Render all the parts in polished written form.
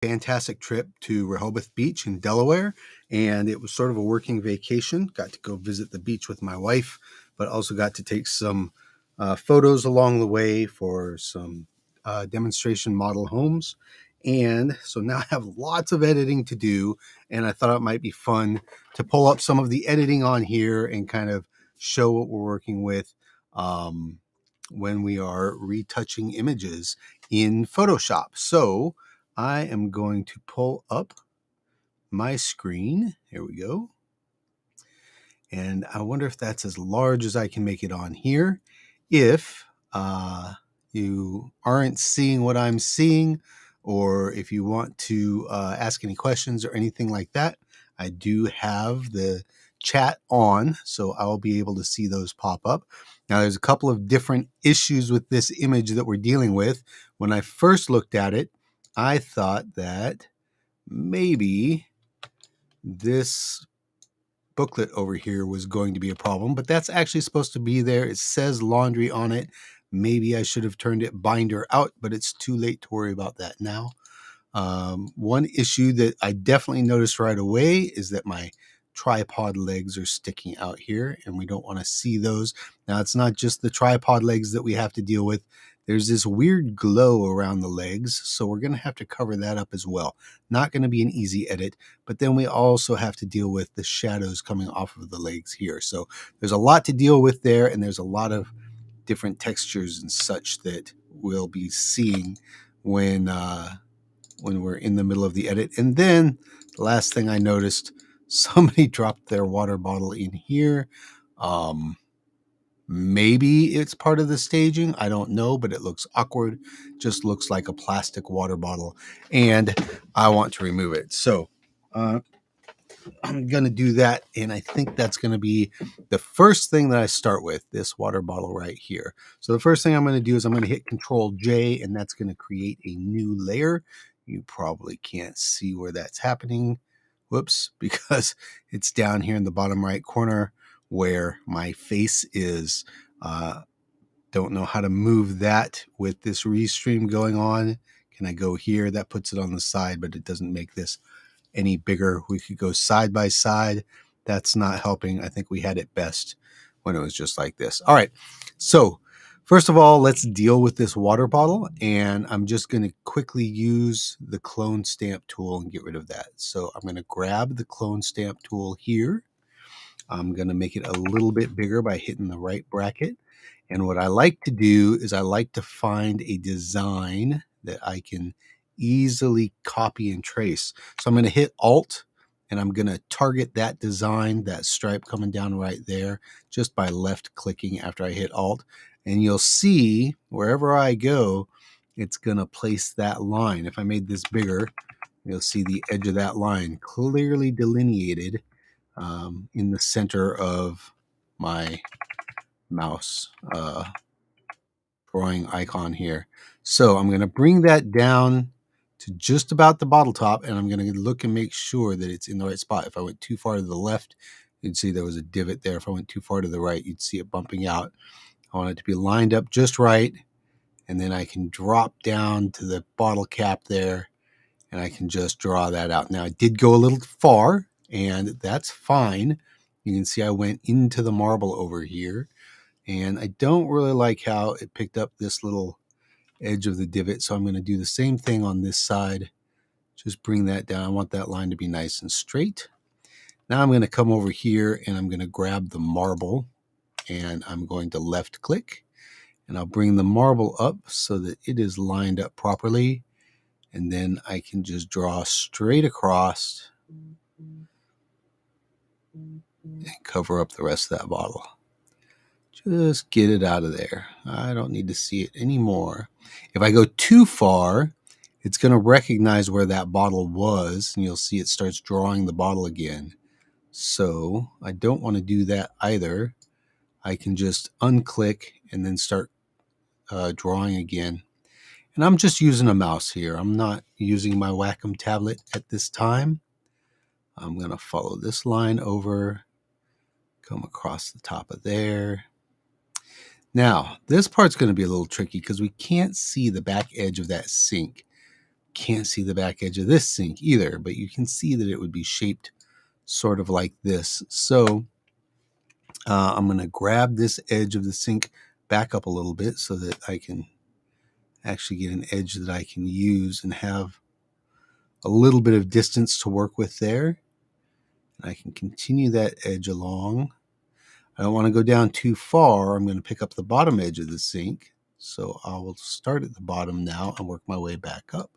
fantastic trip to Rehoboth Beach in Delaware, and it was sort of a working vacation. Got to go visit the beach with my wife, but also got to take some photos along the way for some demonstration model homes. And so now I have lots of editing to do, and I thought it might be fun to pull up some of the editing on here and kind of show what we're working with when we are retouching images in Photoshop. So I am going to pull up my screen. Here we go. And I wonder if that's as large as I can make it on here. If you aren't seeing what I'm seeing, or if you want to ask any questions or anything like that, I do have the chat on, so I'll be able to see those pop up. Now, there's a couple of different issues with this image that we're dealing with. When I first looked at it, I thought that maybe this booklet over here was going to be a problem, but that's actually supposed to be there. It says laundry on it. Maybe I should have turned it binder out, but it's too late to worry about that now. One issue that I definitely noticed right away is that my tripod legs are sticking out here, and we don't want to see those. Now, it's not just the tripod legs that we have to deal with. There's this weird glow around the legs, so we're going to have to cover that up as well. Not going to be an easy edit, but then we also have to deal with the shadows coming off of the legs here. So there's a lot to deal with there, and there's a lot of different textures and such that we'll be seeing when we're in the middle of the edit. And then the last thing I noticed, somebody dropped their water bottle in here. Maybe it's part of the staging. I don't know, but it looks awkward. Just looks like a plastic water bottle, and I want to remove it. So I'm going to do that, and I think that's going to be the first thing that I start with, this water bottle right here. So the first thing I'm going to do is I'm going to hit Control J, and that's going to create a new layer. You probably can't see where that's happening. Whoops, because it's down here in the bottom right corner where my face is. Don't know how to move that with this restream going on. Can I go here? That puts it on the side, but it doesn't make this any bigger. We could go side by side. That's not helping. I think we had it best when it was just like this. All right. So first of all, let's deal with this water bottle. And I'm just going to quickly use the clone stamp tool and get rid of that. So I'm going to grab the clone stamp tool here. I'm going to make it a little bit bigger by hitting the right bracket. And what I like to do is I like to find a design that I can easily copy and trace. So I'm going to hit Alt, and I'm going to target that design, that stripe coming down right there, just by left clicking after I hit Alt. And you'll see wherever I go, it's going to place that line. If I made this bigger, you'll see the edge of that line clearly delineated in the center of my mouse drawing icon here. So I'm going to bring that down to just about the bottle top, and I'm going to look and make sure that it's in the right spot. If I went too far to the left, you'd see there was a divot there. If I went too far to the right, you'd see it bumping out. I want it to be lined up just right, and then I can drop down to the bottle cap there, and I can just draw that out. Now, I did go a little far, and that's fine. You can see I went into the marble over here, and I don't really like how it picked up this little edge of the divot, so I'm going to do the same thing on this side. Just bring that down. I want that line to be nice and straight. Now I'm going to come over here, and I'm going to grab the marble, and I'm going to left click, and I'll bring the marble up so that it is lined up properly, and then I can just draw straight across and cover up the rest of that bottle. Just get it out of there. I don't need to see it anymore. If I go too far, it's going to recognize where that bottle was, and you'll see it starts drawing the bottle again. So I don't want to do that either. I can just unclick and then start drawing again. And I'm just using a mouse here. I'm not using my Wacom tablet at this time. I'm going to follow this line over, come across the top of there. Now, this part's going to be a little tricky because we can't see the back edge of that sink. Can't see the back edge of this sink either, but you can see that it would be shaped sort of like this. So I'm going to grab this edge of the sink back up a little bit so that I can actually get an edge that I can use and have a little bit of distance to work with there. And I can continue that edge along. I don't want to go down too far. I'm going to pick up the bottom edge of the sink. So I will start at the bottom now and work my way back up.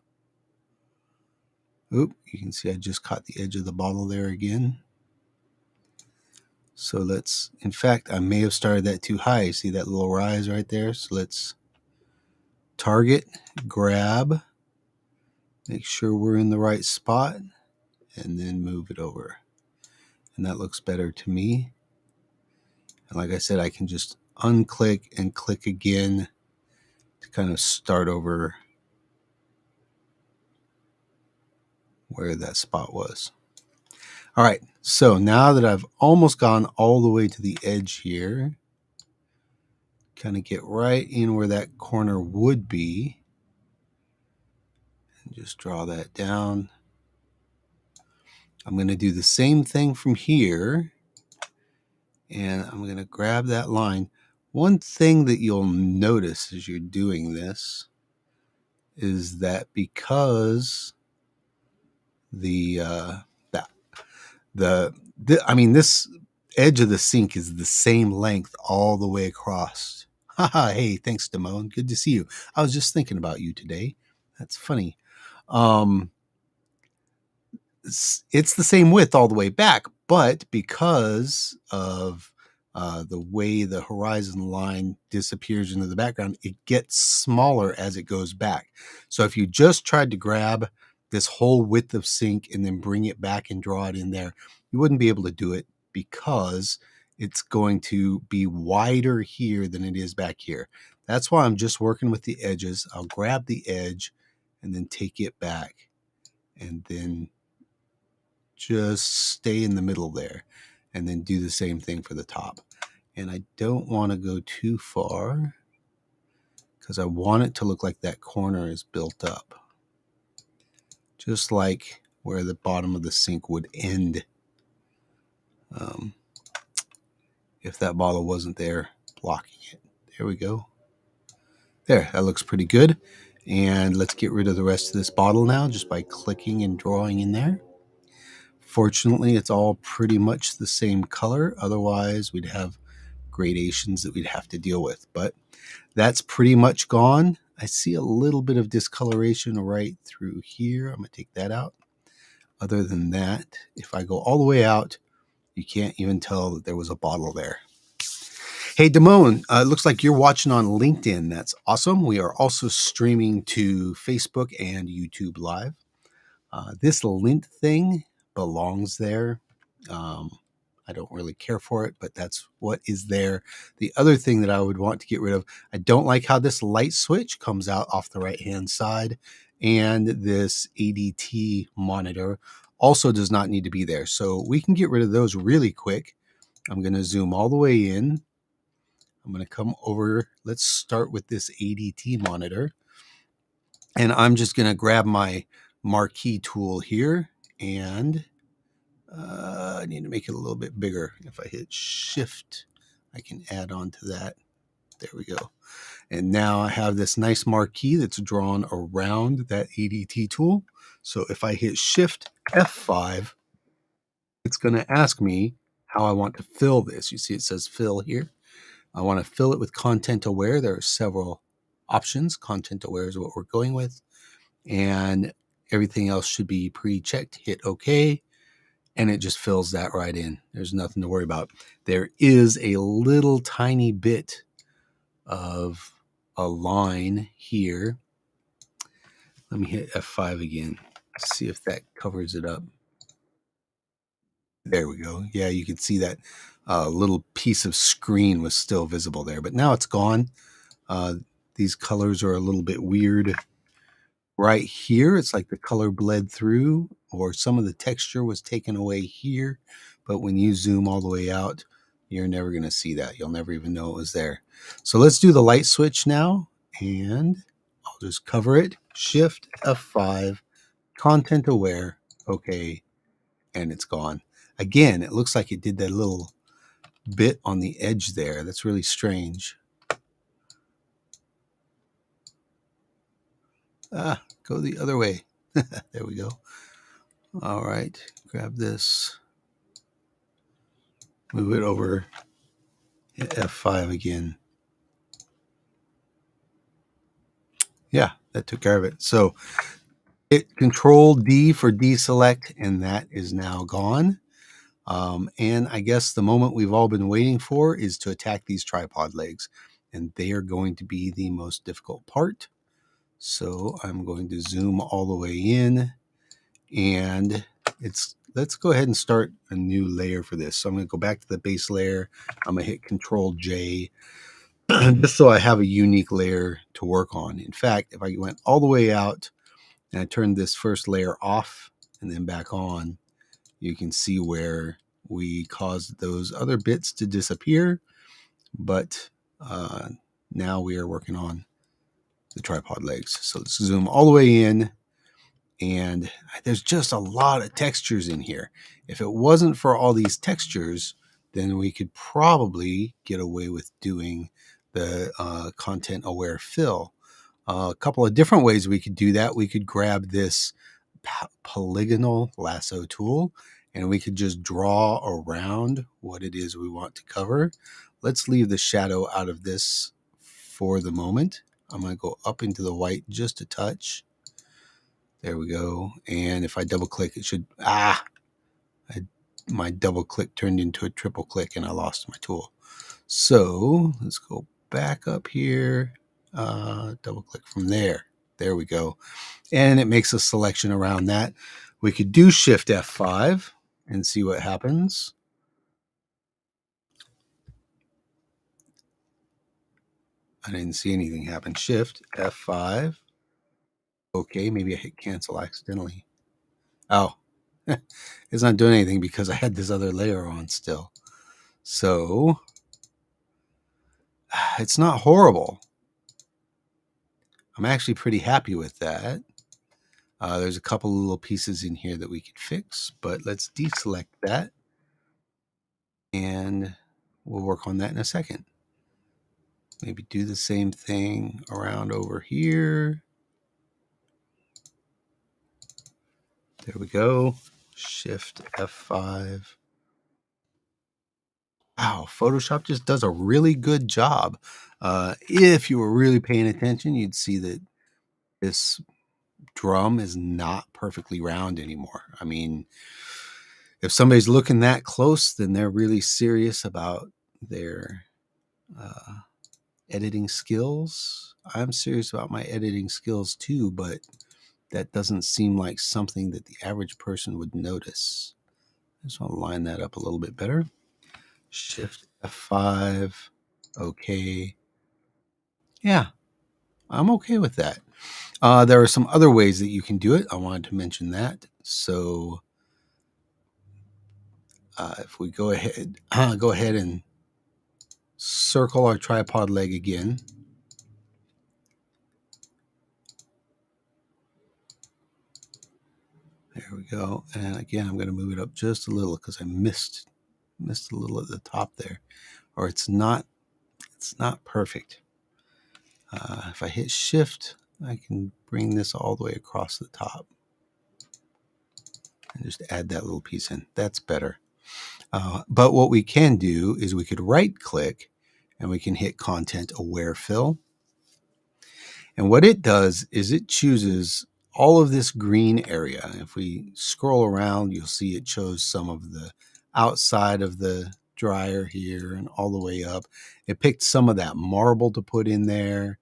Oop, you can see I just caught the edge of the bottle there again. So let's, in fact, I may have started that too high. See that little rise right there? So let's target, grab, make sure we're in the right spot, and then move it over. And that looks better to me. And like I said, I can just unclick and click again to kind of start over where that spot was. All right, so now that I've almost gone all the way to the edge here, kind of get right in where that corner would be, and just draw that down. I'm going to do the same thing from here, and I'm going to grab that line. One thing that you'll notice as you're doing this is that because this edge of the sink is the same length all the way across. Haha, hey, thanks, Damone. Good to see you. I was just thinking about you today. That's funny. It's the same width all the way back, but because of the way the horizon line disappears into the background, it gets smaller as it goes back. So if you just tried to grab this whole width of sink and then bring it back and draw it in there, you wouldn't be able to do it because it's going to be wider here than it is back here. That's why I'm just working with the edges. I'll grab the edge and then take it back and then just stay in the middle there and then do the same thing for the top. And I don't want to go too far because I want it to look like that corner is built up, just like where the bottom of the sink would end if that bottle wasn't there blocking it. There we go. There, that looks pretty good. And let's get rid of the rest of this bottle now just by clicking and drawing in there. Fortunately, it's all pretty much the same color. Otherwise, we'd have gradations that we'd have to deal with. But that's pretty much gone. I see a little bit of discoloration right through here. I'm going to take that out. Other than that, if I go all the way out, you can't even tell that there was a bottle there. Hey, Damone, it looks like you're watching on LinkedIn. That's awesome. We are also streaming to Facebook and YouTube Live. This lint thing belongs there. I don't really care for it, but that's what is there. The other thing that I would want to get rid of, I don't like how this light switch comes out off the right-hand side, and this ADT monitor also does not need to be there. So we can get rid of those really quick. I'm going to zoom all the way in. I'm going to come over. Let's start with this ADT monitor. And I'm just going to grab my marquee tool here, and I need to make it a little bit bigger. If I hit shift, I can add on to that. There we go. And now I have this nice marquee that's drawn around that ADT tool. So if I hit shift F5, it's going to ask me how I want to fill this. You see it says fill here. I want to fill it with content aware. There are several options. Content aware is what we're going with. And everything else should be pre-checked. Hit OK. And it just fills that right in. There's nothing to worry about. There is a little tiny bit of a line here. Let me hit F5 again. See if that covers it up. There we go. Yeah, you can see that little piece of screen was still visible there, but now it's gone. These colors are a little bit weird. Right here, it's like the color bled through, or some of the texture was taken away here. But when you zoom all the way out, you're never going to see that. You'll never even know it was there. So let's do the light switch now, and I'll just cover it. Shift F5, content aware, okay, and it's gone. Again, it looks like it did that little bit on the edge there. That's really strange. Go the other way. There we go. All right, grab this, move it over, hit F5 again. Yeah, that took care of it. So hit Control D for deselect, and that is now gone. And I guess the moment we've all been waiting for is to attack these tripod legs, and they are going to be the most difficult part. So I'm going to zoom all the way in, and let's go ahead and start a new layer for this. So I'm going to go back to the base layer. I'm going to hit Control J just so I have a unique layer to work on. In fact, if I went all the way out and I turned this first layer off and then back on, you can see where we caused those other bits to disappear. But now we are working on the tripod legs. So let's zoom all the way in. And there's just a lot of textures in here. If it wasn't for all these textures, then we could probably get away with doing the content aware fill. A couple of different ways we could do that. We could grab this polygonal lasso tool and we could just draw around what it is we want to cover. Let's leave the shadow out of this for the moment. I'm going to go up into the white just a touch. There we go. And if I double click, it should, my double click turned into a triple click and I lost my tool. So let's go back up here, double click from there. There we go. And it makes a selection around that. We could do Shift F5 and see what happens. I didn't see anything happen. Shift F5. Okay, maybe I hit cancel accidentally. Oh, it's not doing anything because I had this other layer on still. So it's not horrible. I'm actually pretty happy with that. There's a couple of little pieces in here that we could fix, but let's deselect that. And we'll work on that in a second. Maybe do the same thing around over here. There we go. Shift F5. Wow, Photoshop just does a really good job. If you were really paying attention, you'd see that this drum is not perfectly round anymore. I mean, if somebody's looking that close, then they're really serious about their editing skills. I'm serious about my editing skills too, but that doesn't seem like something that the average person would notice. I just want to line that up a little bit better. Shift F5. Okay. Yeah, I'm okay with that. There are some other ways that you can do it. I wanted to mention that. So if we go ahead and circle our tripod leg again. There we go. And again, I'm going to move it up just a little because I missed a little at the top there, or it's not perfect. If I hit Shift, I can bring this all the way across the top and just add that little piece in. That's better. But what we can do is we could right click and we can hit Content Aware Fill. And what it does is it chooses all of this green area. If we scroll around, you'll see it shows some of the outside of the dryer here and all the way up. It picked some of that marble to put in there.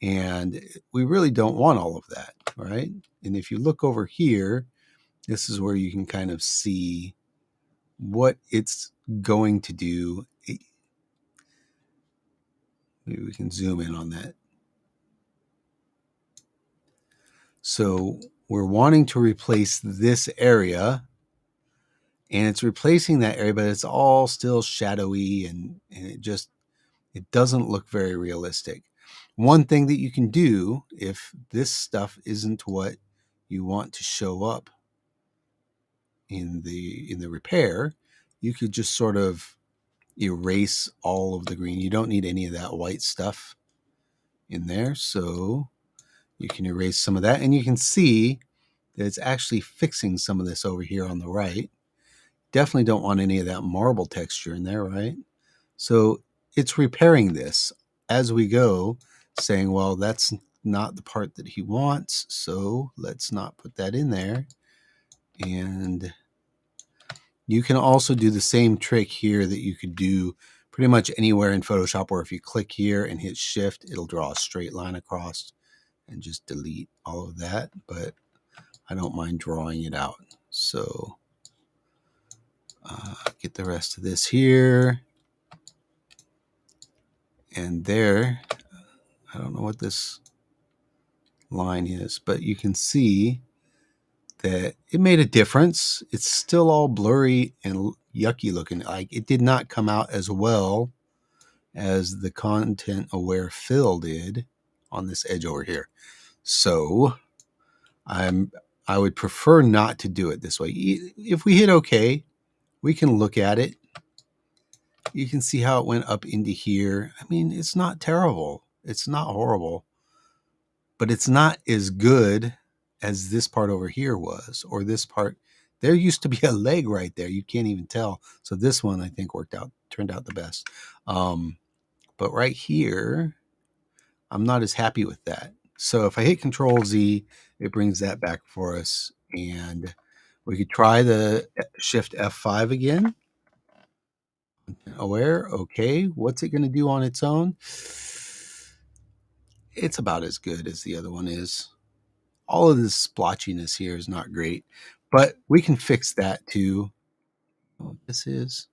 And we really don't want all of that, right? And if you look over here, this is where you can kind of see what it's going to do. Maybe we can zoom in on that. So we're wanting to replace this area, and it's replacing that area, but it's all still shadowy and it doesn't look very realistic. One thing that you can do if this stuff isn't what you want to show up in the repair, you could just sort of erase all of the green. You don't need any of that white stuff in there, so you can erase some of that, and you can see that it's actually fixing some of this over here on the right. Definitely don't want any of that marble texture in there, right? So it's repairing this as we go, saying, well, that's not the part that he wants, so let's not put that in there. And you can also do the same trick here that you could do pretty much anywhere in Photoshop, where if you click here and hit shift, it'll draw a straight line across and just delete all of that. But I don't mind drawing it out. So get the rest of this here. And there, I don't know what this line is, but you can see that it made a difference. It's still all blurry and yucky looking. Like, it did not come out as well as the content aware fill did on this edge over here. So I would prefer not to do it this way. If we hit OK, we can look at it. You can see how it went up into here. I mean, it's not terrible. It's not horrible, but it's not as good as this part over here was, or this part. There used to be a leg right there. You can't even tell. So this one, I think, turned out the best. But right here, I'm not as happy with that. So if I hit Control Z, it brings that back for us. And we could try the Shift F5 again. Aware, okay. What's it going to do on its own? It's about as good as the other one is. All of this splotchiness here is not great, but we can fix that too. Oh, this is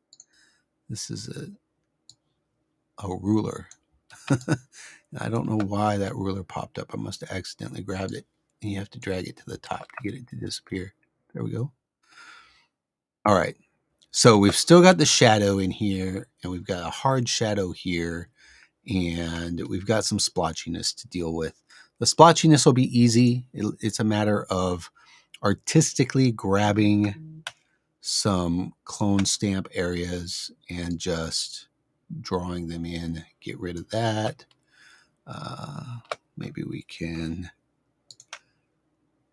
a ruler. I don't know why that ruler popped up. I must have accidentally grabbed it, and you have to drag it to the top to get it to disappear. There we go. All right. So we've still got the shadow in here, and we've got a hard shadow here, and we've got some splotchiness to deal with. The splotchiness will be easy. It's a matter of artistically grabbing some clone stamp areas and just drawing them in. Get rid of that. Maybe we can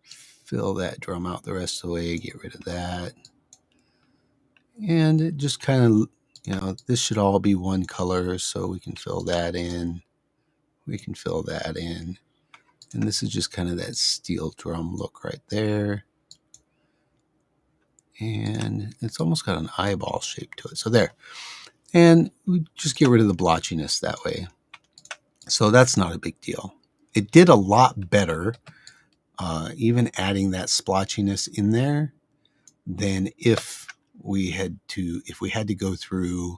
fill that drum out the rest of the way, get rid of that. And it just kind of, this should all be one color, so we can fill that in. We can fill that in. And this is just kind of that steel drum look right there. And it's almost got an eyeball shape to it. So there. And we just get rid of the blotchiness that way. So that's not a big deal. It did a lot better, even adding that splotchiness in there, than if we had to go through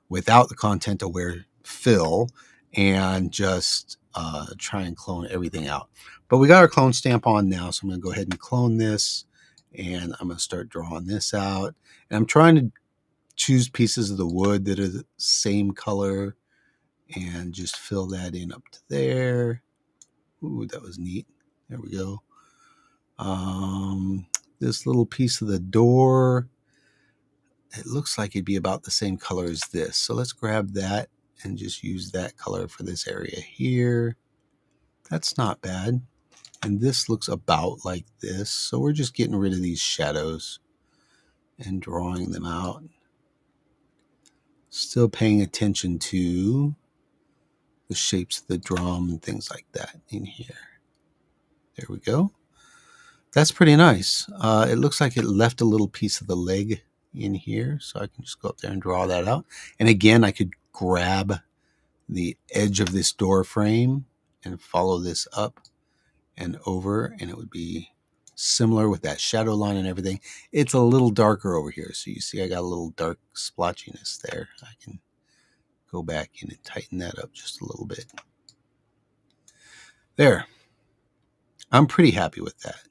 without the content aware fill and just try and clone everything out. But we got our clone stamp on now, so I'm going to go ahead and clone this, and I'm going to start drawing this out. And I'm trying to choose pieces of the wood that are the same color and just fill that in up to there. Ooh, that was neat. There we go. This little piece of the door, it looks like it'd be about the same color as this. So let's grab that and just use that color for this area here. That's not bad. And this looks about like this. So we're just getting rid of these shadows and drawing them out. Still paying attention to the shapes of the drum and things like that in here. There we go. That's pretty nice. It looks like it left a little piece of the leg in here, so I can just go up there and draw that out. And again, I could grab the edge of this door frame and follow this up and over, and it would be similar with that shadow line and everything. It's a little darker over here, so you see I got a little dark splotchiness there. I can go back in and tighten that up just a little bit. There. I'm pretty happy with that.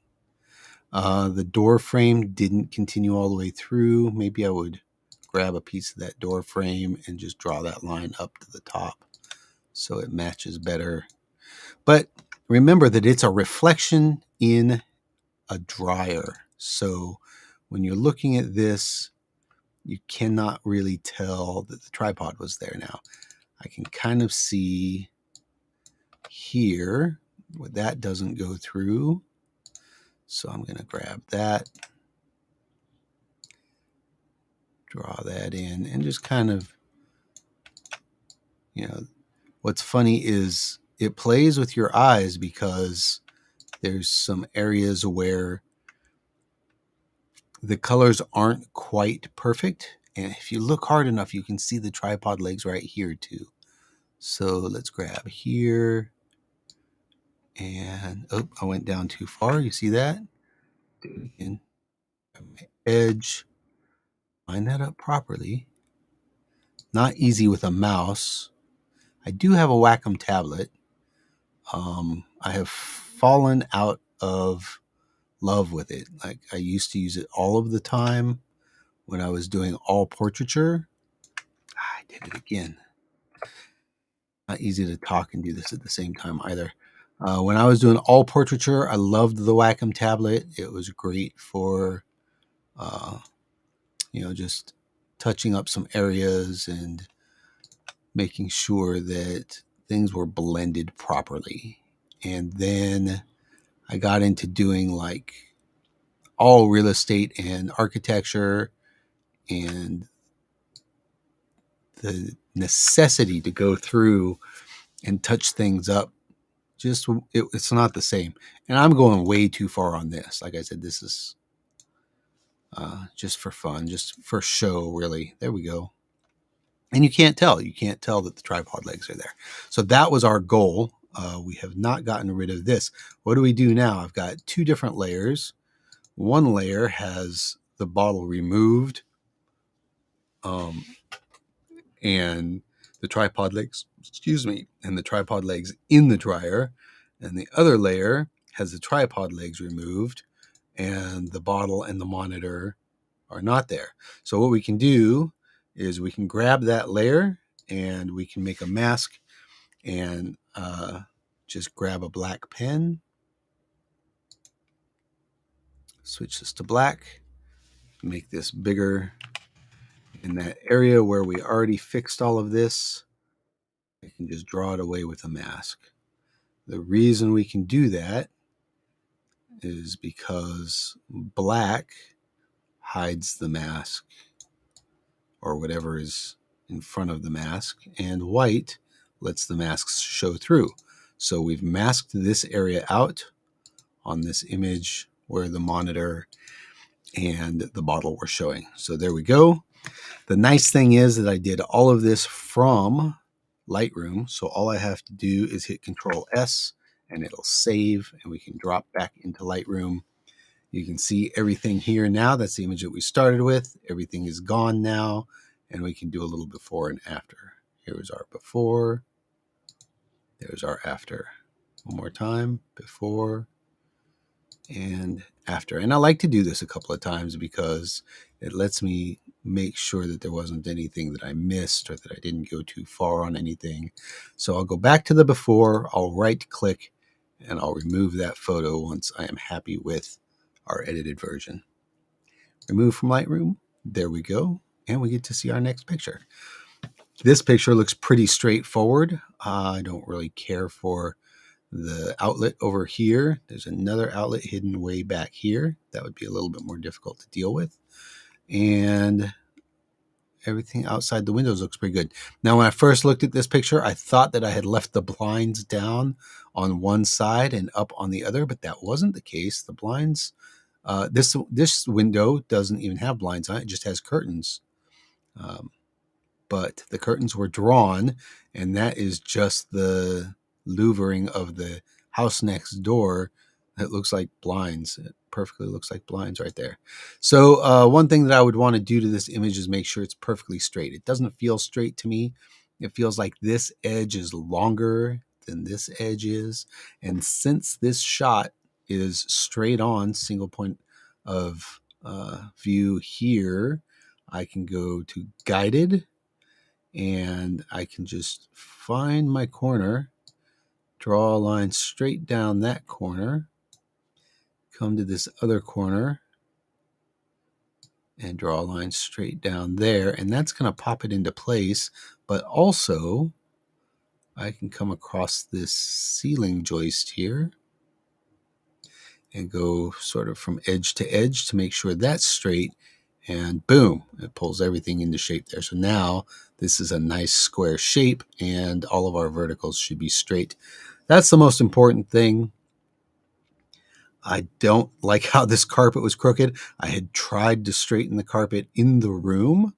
The door frame didn't continue all the way through. Maybe I would grab a piece of that door frame and just draw that line up to the top so it matches better. But remember that it's a reflection in a dryer. So when you're looking at this, you cannot really tell that the tripod was there. Now, I can kind of see here where that doesn't go through. So I'm going to grab that, draw that in, and just kind of, what's funny is it plays with your eyes because there's some areas where the colors aren't quite perfect. And if you look hard enough, you can see the tripod legs right here too. So let's grab here. And, oh, I went down too far. You see that? Do it again. My edge. Line that up properly. Not easy with a mouse. I do have a Wacom tablet. I have fallen out of love with it. Like, I used to use it all of the time when I was doing all portraiture. I did it again. Not easy to talk and do this at the same time either. When I was doing all portraiture, I loved the Wacom tablet. It was great for, just touching up some areas and making sure that things were blended properly. And then I got into doing like all real estate and architecture, and the necessity to go through and touch things up, it's not the same. And I'm going way too far on this. Like I said, this is just for fun, just for show, really. There we go. And you can't tell that the tripod legs are there. So that was our goal. We have not gotten rid of this. What do we do now? I've got two different layers. One layer has the bottle removed, and the tripod legs, and the tripod legs in the dryer. And the other layer has the tripod legs removed, and the bottle and the monitor are not there. So what we can do is we can grab that layer and we can make a mask, and just grab a black pen, switch this to black, make this bigger in that area where we already fixed all of this. I can just draw it away with a mask. The reason we can do that is because black hides the mask or whatever is in front of the mask, and white lets the masks show through. So we've masked this area out on this image where the monitor and the bottle were showing. So there we go. The nice thing is that I did all of this from Lightroom. So all I have to do is hit Control S and it'll save, and we can drop back into Lightroom. You can see everything here now. That's the image that we started with. Everything is gone now, and we can do a little before and after. Here's our before. There's our after. One more time, before and after. And I like to do this a couple of times because it lets me make sure that there wasn't anything that I missed or that I didn't go too far on anything. So I'll go back to the before, I'll right click, and I'll remove that photo once I am happy with our edited version. Remove from Lightroom. There we go. And we get to see our next picture. This picture looks pretty straightforward. I don't really care for the outlet over here. There's another outlet hidden way back here. That would be a little bit more difficult to deal with. And everything outside the windows looks pretty good. Now, when I first looked at this picture, I thought that I had left the blinds down on one side and up on the other, but that wasn't the case. The blinds, this window doesn't even have blinds on it. It just has curtains. But the curtains were drawn, and that is just the louvering of the house next door. It looks like blinds. It perfectly looks like blinds right there. So one thing that I would want to do to this image is make sure it's perfectly straight. It doesn't feel straight to me. It feels like this edge is longer than this edge is. And since this shot is straight on, single point of view here, I can go to guided, and I can just find my corner, draw a line straight down that corner, come to this other corner, and draw a line straight down there, and that's going to pop it into place. But also, I can come across this ceiling joist here and go sort of from edge to edge to make sure that's straight, and boom, it pulls everything into shape there. So now this is a nice square shape, and all of our verticals should be straight. That's the most important thing. I don't like how this carpet was crooked. I had tried to straighten the carpet in the room,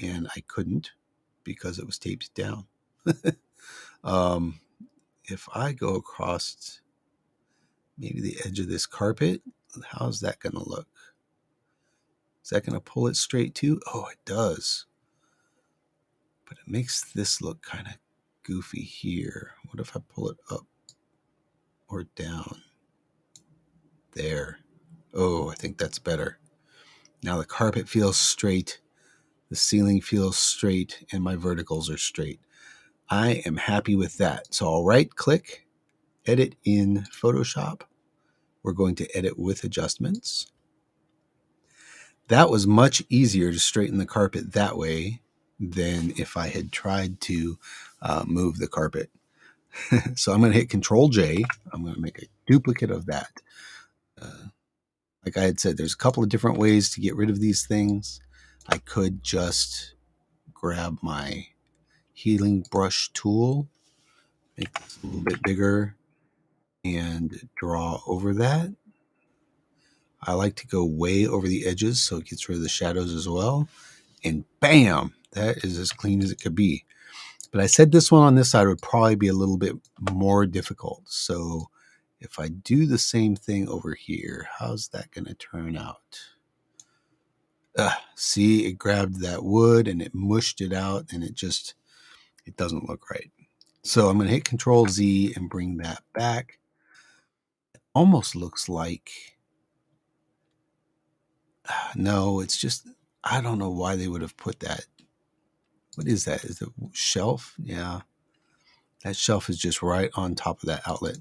and I couldn't because it was taped down. If I go across maybe the edge of this carpet, how's that going to look? Is that going to pull it straight too? Oh, it does. But it makes this look kind of goofy here. What if I pull it up or down? There. Oh, I think that's better. Now the carpet feels straight, the ceiling feels straight, and my verticals are straight. I am happy with that. So I'll right click, edit in Photoshop. We're going to edit with adjustments. That was much easier to straighten the carpet that way than if I had tried to move the carpet. So I'm going to hit Control J. I'm going to make a duplicate of that. Like I had said, there's a couple of different ways to get rid of these things. I could just grab my healing brush tool, make this a little bit bigger, and draw over that. I like to go way over the edges so it gets rid of the shadows as well. And bam, that is as clean as it could be. But I said this one on this side would probably be a little bit more difficult. So if I do the same thing over here, how's that going to turn out? See, it grabbed that wood and it mushed it out, and it doesn't look right. So I'm going to hit Control Z and bring that back. It almost looks like, no, it's just, I don't know why they would have put that. What is that? Is it a shelf? Yeah. That shelf is just right on top of that outlet.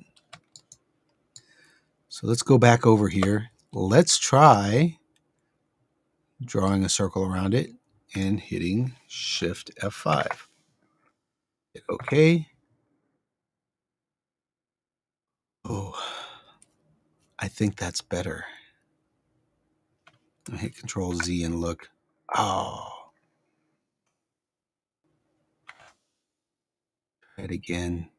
So let's go back over here. Let's try drawing a circle around it and hitting Shift F5. Hit OK. Oh, I think that's better. I hit Control Z and look. Oh. Try it again.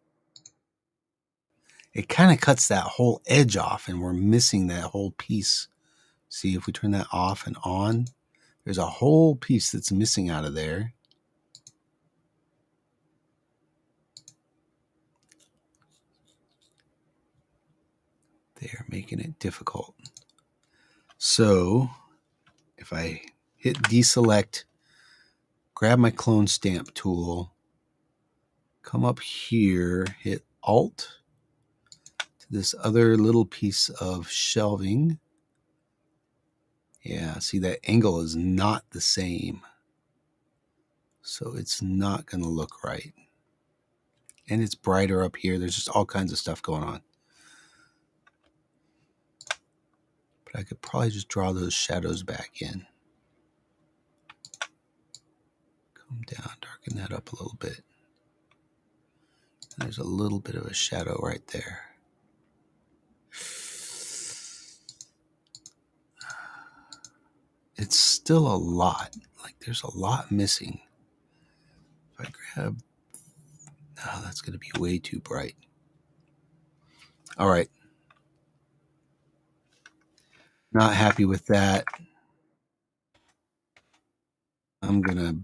It kind of cuts that whole edge off, and we're missing that whole piece. See, if we turn that off and on, there's a whole piece that's missing out of there. They're making it difficult. So if I hit deselect, grab my clone stamp tool, come up here, hit Alt to this other little piece of shelving. Yeah, see, that angle is not the same. So it's not going to look right. And it's brighter up here. There's just all kinds of stuff going on. But I could probably just draw those shadows back in. Come down, darken that up a little bit. There's a little bit of a shadow right there. It's still a lot. Like, there's a lot missing. If I grab... Oh, that's going to be way too bright. All right. Not happy with that. I'm going to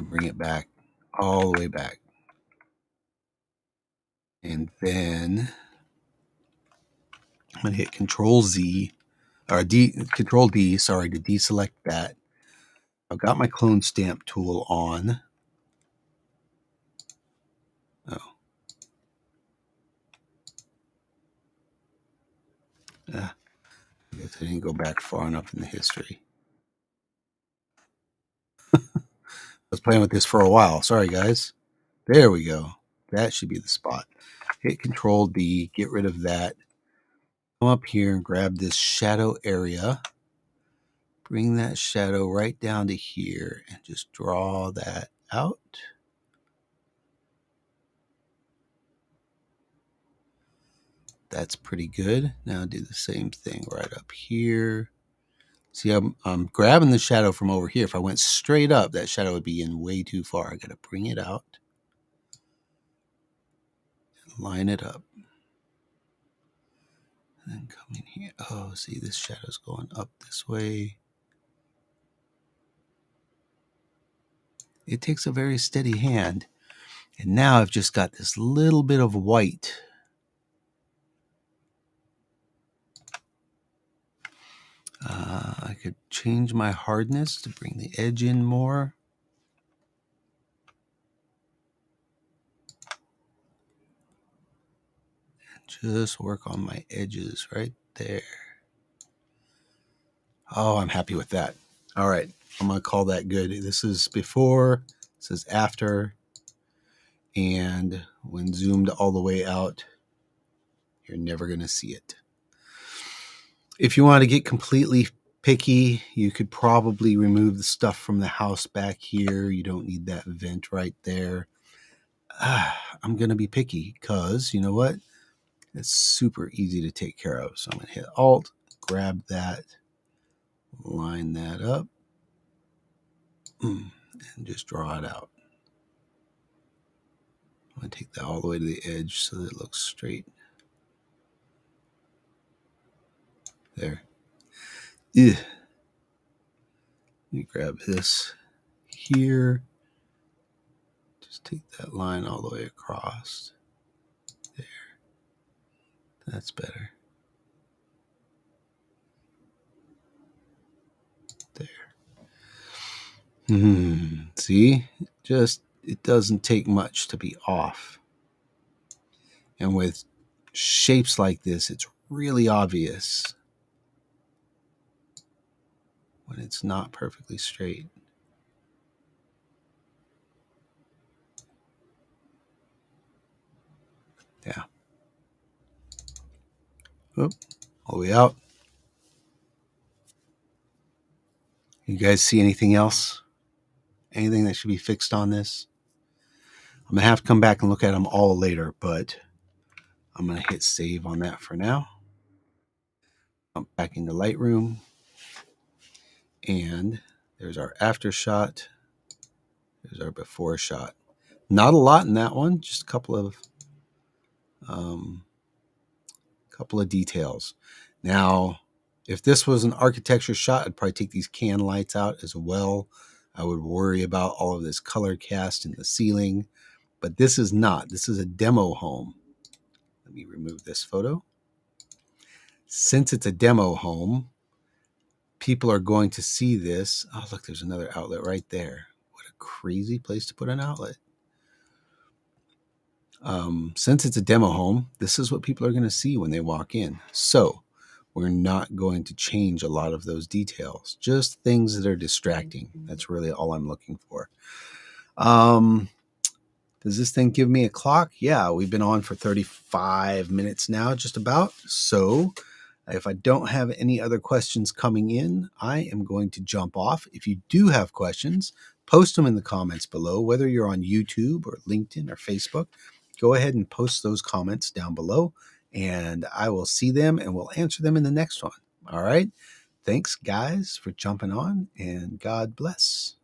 bring it back all the way back. And then I'm going to hit Control Z, or Control D, sorry, to deselect that. I've got my clone stamp tool on. Oh. I guess I didn't go back far enough in the history. was playing with this for a while. Sorry, guys. There we go. That should be the spot. Hit Control D, get rid of that. Come up here and grab this shadow area. Bring that shadow right down to here and just draw that out. That's pretty good. Now do the same thing right up here. See, I'm grabbing the shadow from over here. If I went straight up, that shadow would be in way too far. I got to bring it out and line it up. And then come in here. Oh, see, this shadow's going up this way. It takes a very steady hand. And now I've just got this little bit of white. I could change my hardness to bring the edge in more. And just work on my edges right there. Oh, I'm happy with that. All right, I'm going to call that good. This is before, this is after, and when zoomed all the way out, you're never going to see it. If you want to get completely picky, you could probably remove the stuff from the house back here. You don't need that vent right there. I'm going to be picky because, you know what? It's super easy to take care of. So I'm going to hit Alt, grab that, line that up, and just draw it out. I'm going to take that all the way to the edge so that it looks straight. There. Ew. Let me grab this here. Just take that line all the way across. There. That's better. There. See? It doesn't take much to be off. And with shapes like this, it's really obvious when it's not perfectly straight. Yeah. Oop, all the way out. You guys see anything else? Anything that should be fixed on this? I'm going to have to come back and look at them all later, but I'm going to hit save on that for now. I'm back into Lightroom. And there's our after shot. There's our before shot. Not a lot in that one, just a couple of details. Now, if this was an architecture shot, I'd probably take these can lights out as well. I would worry about all of this color cast in the ceiling, but this is not. This is a demo home. Let me remove this photo. Since it's a demo home, people are going to see this. Oh, look, there's another outlet right there. What a crazy place to put an outlet. Since it's a demo home, this is what people are going to see when they walk in. So we're not going to change a lot of those details, just things that are distracting. That's really all I'm looking for. Does this thing give me a clock? Yeah, we've been on for 35 minutes now, just about. So if I don't have any other questions coming in, I am going to jump off. If you do have questions, post them in the comments below, whether you're on YouTube or LinkedIn or Facebook. Go ahead and post those comments down below, and I will see them and we'll answer them in the next one. All right. Thanks, guys, for jumping on, and God bless.